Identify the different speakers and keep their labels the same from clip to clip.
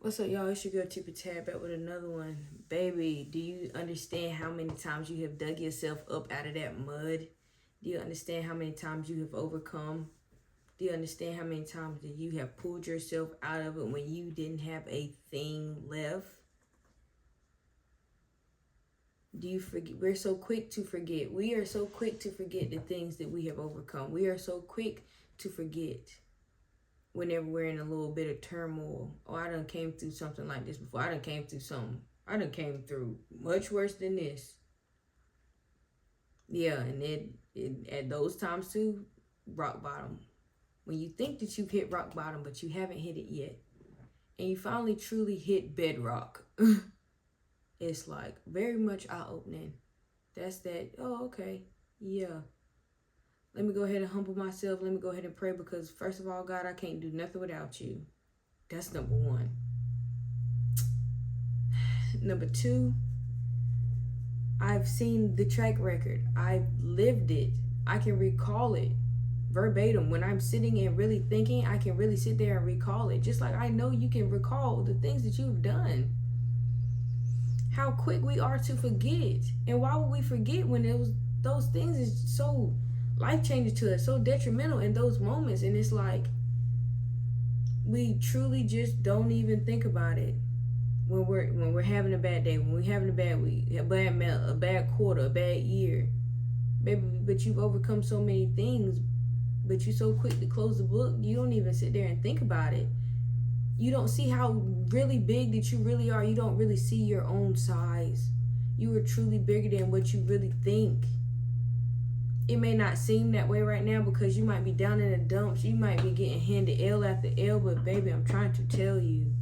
Speaker 1: What's up, y'all? It's your girl Tippy Tab back with another one. Baby, do you understand how many times you have dug yourself up out of that mud? Do you understand how many times you have overcome? Do you understand how many times that you have pulled yourself out of it when you didn't have a thing left? Do you forget? We're so quick to forget. We are so quick to forget the things that we have overcome. We are so quick to forget whenever we're in a little bit of turmoil. Oh, I done came through something like this before. I done came through something. I done came through much worse than this. Yeah, and it at those times too, rock bottom. When you think that you've hit rock bottom, but you haven't hit it yet, and you finally truly hit bedrock, it's like very much eye-opening. That's that, oh, okay, yeah. Let me go ahead and humble myself. Let me go ahead and pray, because first of all, God, I can't do nothing without you. That's number one. Number two, I've seen the track record. I've lived it. I can recall it verbatim. When I'm sitting and really thinking, I can really sit there and recall it. Just like I know you can recall the things that you've done. How quick we are to forget. And why would we forget when those things is so life-changing to us, so detrimental in those moments? And it's like we truly just don't even think about it when we're having a bad day, when we're having a bad week, a bad quarter, a bad year, baby. But you've overcome so many things, but you're so quick to close the book. You don't even sit there and think about it. You don't see how really big that you really are. You don't really see your own size. You are truly bigger than what you really think. It may not seem that way right now because you might be down in the dumps. You might be getting handed L after L, but baby, I'm trying to tell you.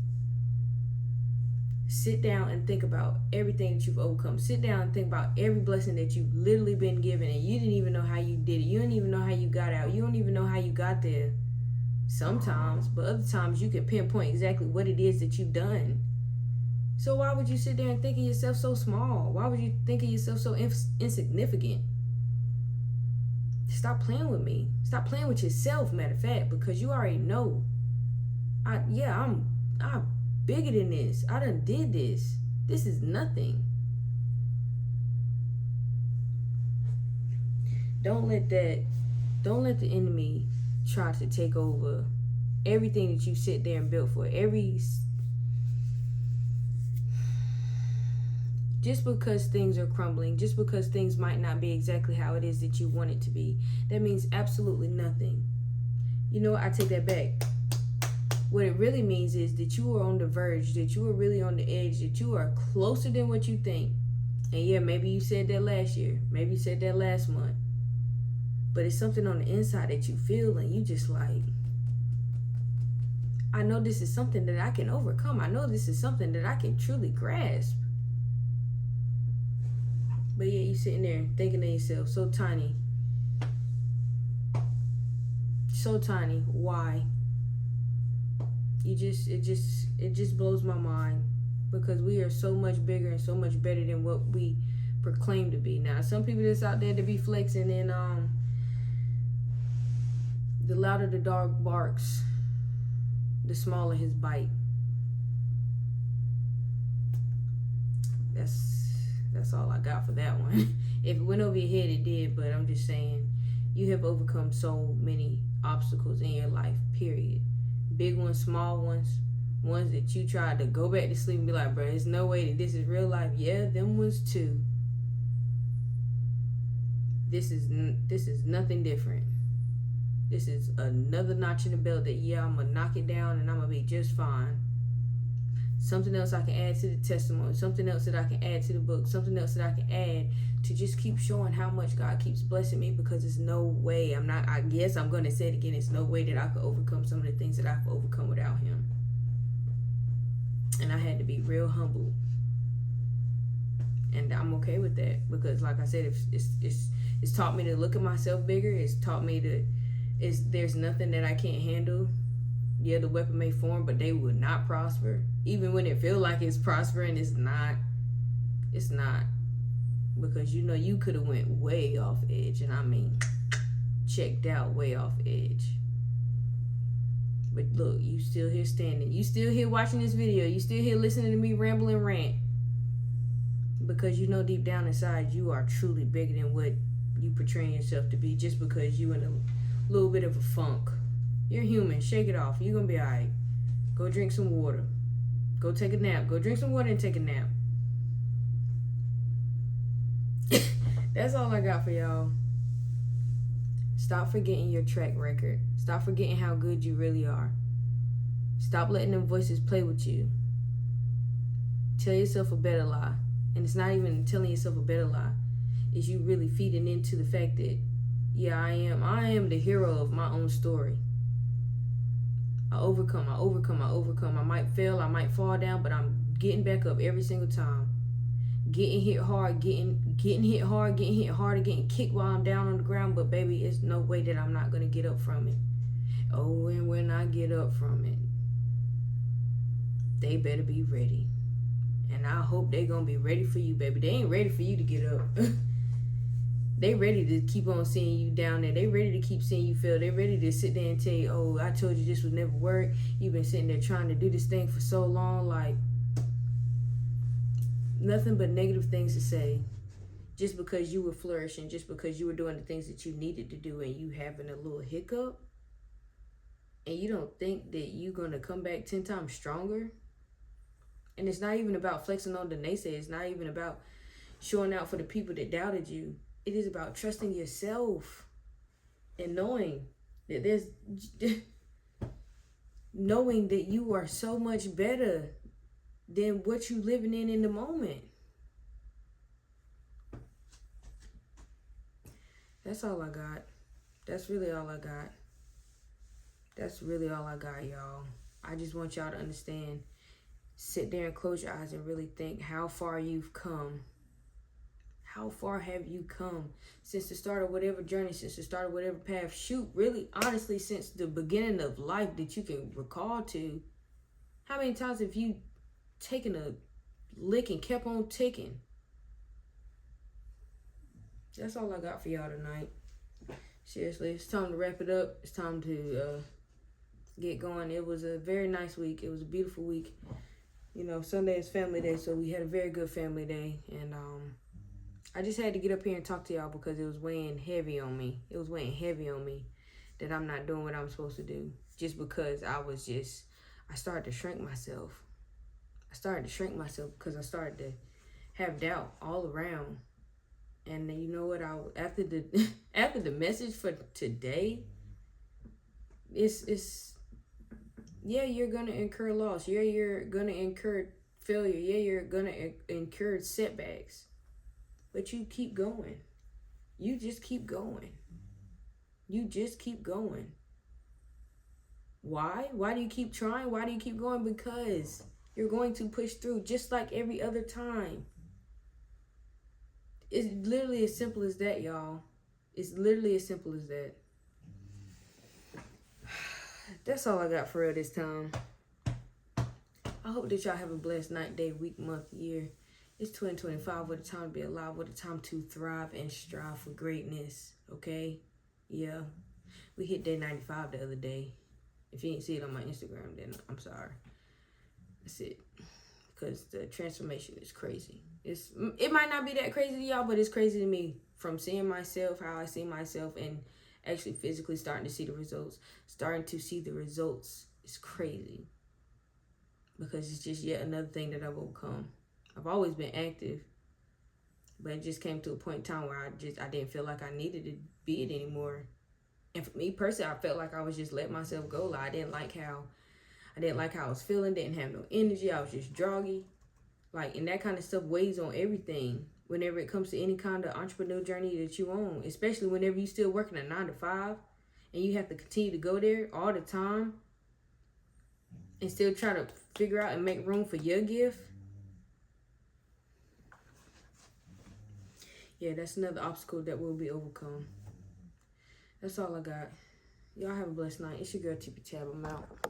Speaker 1: Sit down and think about everything that you've overcome. Sit down and think about every blessing that you've literally been given, and you didn't even know how you did it. You don't even know how you got out. You don't even know how you got there. Sometimes, but other times you can pinpoint exactly what it is that you've done. So why would you sit there and think of yourself so small? Why would you think of yourself so insignificant? Stop playing with me. Stop playing with yourself, matter of fact, because you already know. I'm bigger than this. I done did this. This is nothing. Don't let the enemy try to take over everything that you sit there and built for. Just because things are crumbling, just because things might not be exactly how it is that you want it to be, that means absolutely nothing. You know what? I take that back. What it really means is that you are on the verge, that you are really on the edge, that you are closer than what you think. And yeah, maybe you said that last year. Maybe you said that last month. But it's something on the inside that you feel, and you just like, I know this is something that I can overcome. I know this is something that I can truly grasp. But yeah, you sitting there thinking to yourself, so tiny. So tiny. Why? It just blows my mind, because we are so much bigger and so much better than what we proclaim to be. Now, some people that's out there to be flexing, and the louder the dog barks, the smaller his bite. That's all I got for that one. If it went over your head, it did, but I'm just saying, you have overcome so many obstacles in your life, period. Big ones, small ones, ones that you tried to go back to sleep and be like, bro, there's no way that this is real life. Yeah, them ones too. This is nothing different. This is another notch in the belt that, yeah, I'm going to knock it down and I'm going to be just fine. Something else I can add to the testimony. Something else that I can add to the book. Something else that I can add to just keep showing how much God keeps blessing me, because there's no way, I guess I'm going to say it again, it's no way that I could overcome some of the things that I've overcome without him. And I had to be real humble. And I'm okay with that, because like I said, it's taught me to look at myself bigger. It's taught me there's nothing that I can't handle. Yeah, the weapon may form, but they will not prosper. Even when it feels like it's prospering, it's not. It's not. Because you know you could have went way off edge, and I mean checked out way off edge. But look, you still here standing. You still here watching this video. You still here listening to me ramble and rant. Because you know deep down inside you are truly bigger than what you portraying yourself to be just because you in a little bit of a funk. You're human. Shake it off. You're going to be all right. Go drink some water. Go take a nap. Go drink some water and take a nap. That's all I got for y'all. Stop forgetting your track record. Stop forgetting how good you really are. Stop letting them voices play with you. Tell yourself a better lie. And it's not even telling yourself a better lie. It's you really feeding into the fact that, yeah, I am the hero of my own story. I overcome. I might fail, I might fall down, but I'm getting back up every single time. Getting hit hard, getting hit hard, getting hit harder, getting kicked while I'm down on the ground, but baby, it's no way that I'm not gonna get up from it. Oh, and when I get up from it, they better be ready. And I hope they gonna be ready for you, baby. They ain't ready for you to get up. They ready to keep on seeing you down there. They ready to keep seeing you fail. They ready to sit there and tell you, oh, I told you this would never work. You've been sitting there trying to do this thing for so long. Like, nothing but negative things to say. Just because you were flourishing, just because you were doing the things that you needed to do and you having a little hiccup. And you don't think that you're going to come back 10 times stronger. And it's not even about flexing on the naysayers. It's not even about showing out for the people that doubted you. It is about trusting yourself and knowing that knowing that you are so much better than what you living in the moment. That's all I got. That's really all I got. That's really all I got, y'all. I just want y'all to understand. Sit there and close your eyes and really think how far you've come. How far have you come since the start of whatever journey, since the start of whatever path? Shoot, really, honestly, since the beginning of life that you can recall to. How many times have you taken a lick and kept on ticking? That's all I got for y'all tonight. Seriously, it's time to wrap it up. It's time to get going. It was a very nice week. It was a beautiful week. You know, Sunday is family day, so we had a very good family day. And I just had to get up here and talk to y'all because it was weighing heavy on me. It was weighing heavy on me that I'm not doing what I'm supposed to do. Just because I started to shrink myself. I started to shrink myself because I started to have doubt all around. And you know what? After the message for today, it's yeah, you're gonna incur loss. Yeah, you're gonna incur failure. Yeah, you're gonna incur setbacks. But you keep going. You just keep going. You just keep going. Why? Why do you keep trying? Why do you keep going? Because you're going to push through just like every other time. It's literally as simple as that, y'all. It's literally as simple as that. That's all I got for real this time. I hope that y'all have a blessed night, day, week, month, year. It's 2025. What a time to be alive. What a time to thrive and strive for greatness. Okay? Yeah. We hit day 95 the other day. If you didn't see it on my Instagram, then I'm sorry. That's it. Because the transformation is crazy. It might not be that crazy to y'all, but it's crazy to me. From seeing myself, how I see myself, and actually physically starting to see the results. Starting to see the results is crazy. Because it's just yet another thing that I've overcome. I've always been active. But it just came to a point in time where I didn't feel like I needed to be it anymore. And for me personally, I felt like I was just letting myself go. Like I didn't like how I was feeling, didn't have no energy. I was just droggy. Like, and that kind of stuff weighs on everything whenever it comes to any kind of entrepreneurial journey that you own, especially whenever you're still working a 9 to 5 and you have to continue to go there all the time and still try to figure out and make room for your gift. Yeah, that's another obstacle that will be overcome. That's all I got. Y'all have a blessed night. It's your girl, Tippy Tab. I'm out.